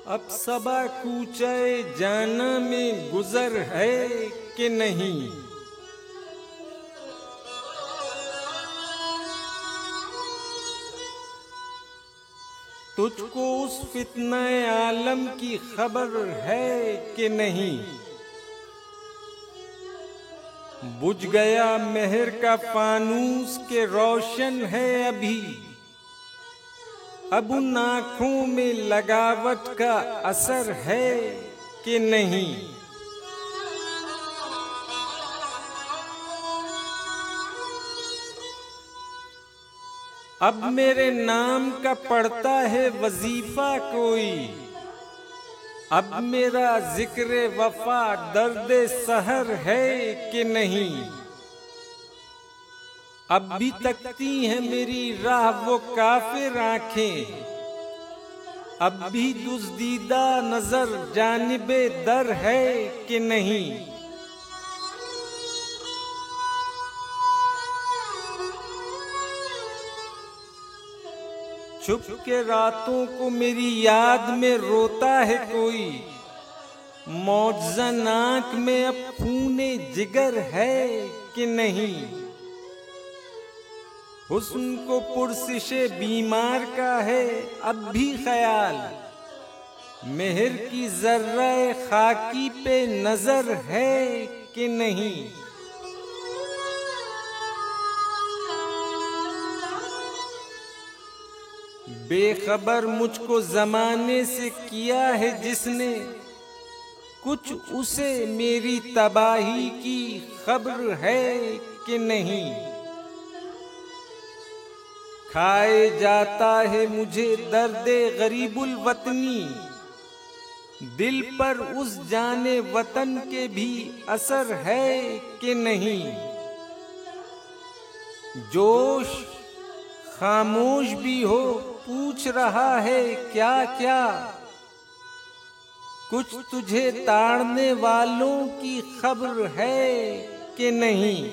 अब सबा कूचे जाना में गुजर है कि नहीं। तुझको उस फितने आलम की खबर है कि नहीं। बुझ गया मेहर का फानूस के रोशन है अभी। अब उन आँखों में लगावट का असर है कि नहीं। अब मेरे नाम का पढ़ता है वजीफा कोई। अब मेरा जिक्र वफा दर्द सहर है कि नहीं। अब भी तकती हैं मेरी राह वो काफिर आंखें। अब भी दुज़दीदा नजर जानिबे दर है कि नहीं। छुप के रातों को मेरी याद में रोता है कोई। मौजज़न आँख में अब खूने जिगर है कि नहीं। हुस्न को पुरसिशे बीमार का है अब भी ख्याल। मेहर की जर्रे खाकी पे नजर है कि नहीं। बेखबर मुझको जमाने से किया है जिसने, कुछ उसे मेरी तबाही की खबर है कि नहीं। खाए जाता है मुझे दर्दे गरीबुल वतनी। दिल पर उस जाने वतन के भी असर है कि नहीं। जोश खामोश भी हो पूछ रहा है क्या क्या। कुछ तुझे ताड़ने वालों की खबर है कि नहीं।